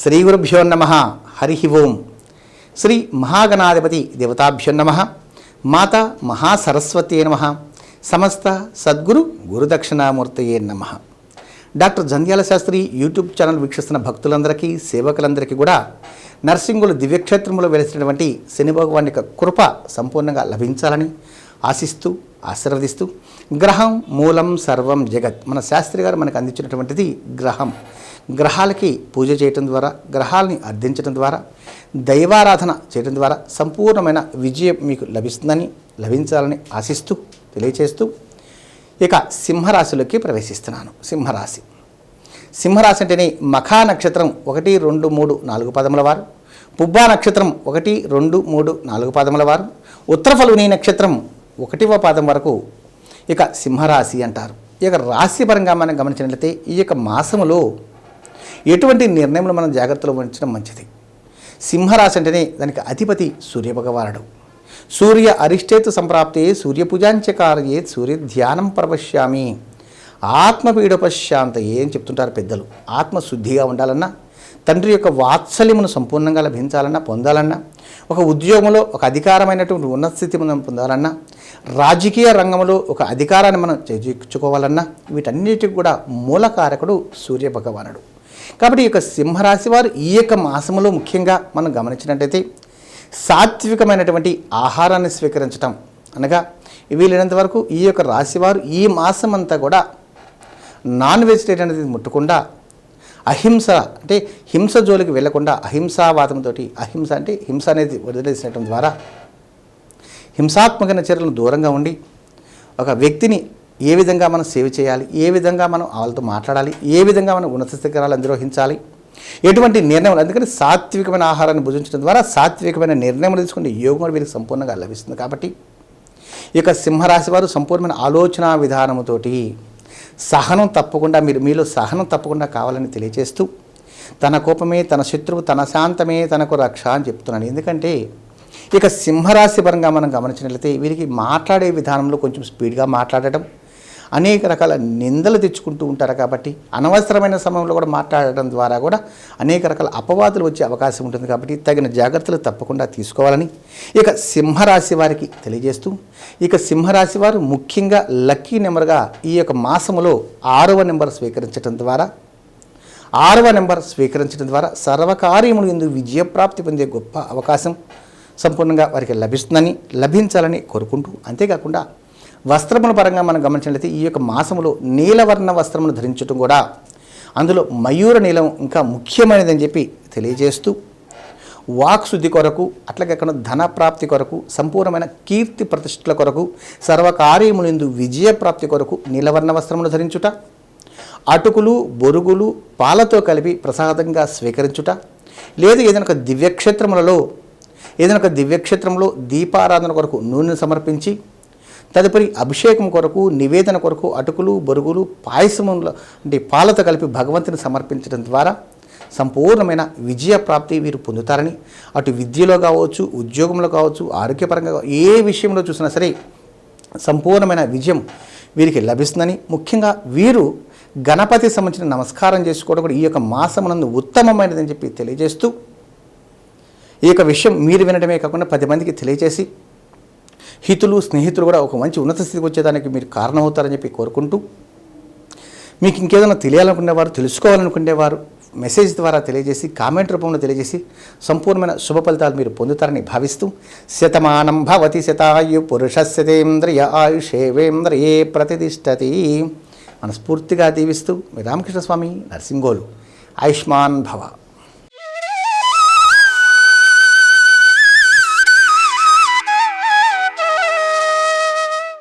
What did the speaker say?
శ్రీ గురుభ్యో నమః. హరి ఓం. శ్రీ మహాగణాధిపతి దేవతాభ్యో నమః. మాతా మహాసరస్వత్యై నమః. సమస్త సద్గురు గురుదక్షిణామూర్తయే నమః. Doctor Jandhyala Sastri YouTube channel వీక్షిస్తున్న భక్తులందరికీ, సేవకులందరికీ కూడా నర్సింగులు దివ్యక్షేత్రములో వెలిసినటువంటి శని భగవాన్ యొక్క కృప సంపూర్ణంగా లభించాలని ఆశిస్తూ ఆశీర్వదిస్తూ, గ్రహం మూలం సర్వం జగత్, మన శాస్త్రి గారు మనకు అందించినటువంటిది గ్రహం. గ్రహాలకి పూజ చేయటం ద్వారా, గ్రహాలని అర్థించడం ద్వారా, దైవారాధన చేయడం ద్వారా సంపూర్ణమైన విజయం మీకు లభించాలని ఆశిస్తూ తెలియచేస్తూ, ఇక సింహరాశిలోకి ప్రవేశిస్తున్నాను. సింహరాశి అంటేనే మఖా నక్షత్రం 1, 2, 3, 4 పాదముల వారు, పుబ్బా నక్షత్రం 1, 2, 3, 4 పాదముల వారు, ఉత్తరఫల్గుని నక్షత్రం 1వ పాదం వరకు ఇక సింహరాశి అంటారు. ఇక రాశిపరంగా మనం గమనించినట్లయితే ఈ యొక్క మాసములో ఎటువంటి నిర్ణయంలో మనం జాగ్రత్తలో ఉంచడం మంచిది. సింహరాశి అంటేనే దానికి అధిపతి సూర్యభగవానుడు. సూర్య అరిష్టేతు సంప్రాప్తే సూర్యపూజాంచకారయే సూర్య ధ్యానం ప్రపశ్యామి ఆత్మపీడోపశాంతయే అని చెప్తుంటారు పెద్దలు. ఆత్మశుద్ధిగా ఉండాలన్నా, తండ్రి యొక్క వాత్సల్యమును సంపూర్ణంగా లభించాలన్నా, పొందాలన్నా, ఒక ఉద్యోగంలో ఒక అధికారమైనటువంటి ఉన్నత స్థితి మనం పొందాలన్నా, రాజకీయ రంగంలో ఒక అధికారాన్ని మనం చేజిక్చుకోవాలన్నా, వీటన్నిటికి కూడా మూలకారకుడు సూర్యభగవానుడు. కాబట్టి ఈ యొక్క సింహరాశి వారు ఈ యొక్క మాసములో ముఖ్యంగా మనం గమనించినట్టయితే సాత్వికమైనటువంటి ఆహారాన్ని స్వీకరించటం, అనగా వీలైనంత వరకు ఈ యొక్క రాశివారు ఈ మాసం అంతా కూడా నాన్ వెజిటేరియన్ అనేది ముట్టకుండా, అహింస అంటే హింస జోలికి వెళ్లకుండా అహింసావాదంతో, అహింస అంటే హింస అనేది వదిలేసేయడం ద్వారా హింసాత్మకమైన చర్యలను దూరంగా ఉండి, ఒక వ్యక్తిని ఏ విధంగా మనం సేవ చేయాలి, ఏ విధంగా మనం వాళ్ళతో మాట్లాడాలి, ఏ విధంగా మనం ఉన్నత శిఖరాలు అధిరోహించాలి, ఎటువంటి నిర్ణయం, అందుకని సాత్వికమైన ఆహారాన్ని భుజించడం ద్వారా సాత్వికమైన నిర్ణయం తీసుకునే యోగం వీరికి సంపూర్ణంగా లభిస్తుంది. కాబట్టి ఈ యొక్క సింహరాశి వారు సంపూర్ణమైన ఆలోచన విధానముతోటి సహనం తప్పకుండా మీలో సహనం తప్పకుండా కావాలని తెలియజేస్తూ, తన కోపమే తన శత్రువు, తన శాంతమే తనకు రక్ష అని చెప్తున్నాను. ఎందుకంటే ఇక సింహరాశి పరంగా మనం గమనించినట్లయితే వీరికి మాట్లాడే విధానంలో కొంచెం స్పీడ్గా మాట్లాడటం, అనేక రకాల నిందలు తెచ్చుకుంటూ ఉంటారు. కాబట్టి అనవసరమైన సమయంలో కూడా మాట్లాడటం ద్వారా కూడా అనేక రకాల అపవాదులు వచ్చే అవకాశం ఉంటుంది. కాబట్టి తగిన జాగ్రత్తలు తప్పకుండా తీసుకోవాలని ఇక సింహరాశి వారికి తెలియజేస్తూ, ఇక సింహరాశి వారు ముఖ్యంగా లక్కీ నెంబర్గా ఈ యొక్క మాసములో 6వ నెంబర్ స్వీకరించడం ద్వారా సర్వకార్యములు ఎందు విజయప్రాప్తి పొందే గొప్ప అవకాశం సంపూర్ణంగా వారికి లభించాలని కోరుకుంటూ, అంతేకాకుండా వస్త్రముల పరంగా మనం గమనించినట్లయితే ఈ యొక్క మాసములో నీలవర్ణ వస్త్రమును ధరించడం కూడా, అందులో మయూర నీలం ఇంకా ముఖ్యమైనదని చెప్పి తెలియజేస్తూ, వాక్శుద్ధి కొరకు, అట్లాగే ధన ప్రాప్తి కొరకు, సంపూర్ణమైన కీర్తి ప్రతిష్టల కొరకు, సర్వకార్యములందు విజయప్రాప్తి కొరకు నీలవర్ణ వస్త్రమును ధరించుట, అటుకులు బొరుగులు పాలతో కలిపి ప్రసాదంగా స్వీకరించుట, లేదు ఏదైనా ఒక దివ్యక్షేత్రంలో దీపారాధన కొరకు నూనెను సమర్పించి, తదుపరి అభిషేకం కొరకు నివేదన కొరకు అటుకులు బొరుగులు పాయసము అంటే పాలతో కలిపి భగవంతుని సమర్పించడం ద్వారా సంపూర్ణమైన విజయప్రాప్తి వీరు పొందుతారని, అటు విద్యలో కావచ్చు, ఉద్యోగంలో కావచ్చు, ఆరోగ్యపరంగా ఏ విషయంలో చూసినా సరే సంపూర్ణమైన విజయం వీరికి లభిస్తుందని, ముఖ్యంగా వీరు గణపతి సంబంధించిన నమస్కారం చేసుకోవడం కూడా ఈ యొక్క మాసమునందు ఉత్తమమైనదని చెప్పి తెలియజేస్తూ, ఈ యొక్క విషయం మీరు వినడమే కాకుండా 10 మందికి తెలియజేసి హితులు స్నేహితులు కూడా ఒక మంచి ఉన్నత స్థితికి వచ్చేదానికి మీరు కారణమవుతారని చెప్పి కోరుకుంటూ, మీకు ఇంకేదైనా తెలియాలనుకునేవారు, తెలుసుకోవాలనుకునేవారు మెసేజ్ ద్వారా తెలియజేసి, కామెంట్ రూపంలో తెలియజేసి సంపూర్ణమైన శుభ ఫలితాలు మీరు పొందుతారని భావిస్తూ, శతమానం భవతి శతాయు పురుషస్యతేంద్రియ ఆయుషేవేంద్రియే ప్రతిష్టతి మనస్ఫూర్తిగా దీవిస్తూ మీ రామకృష్ణ స్వామి నర్సింగోలు. ఆయుష్మాన్ భవ.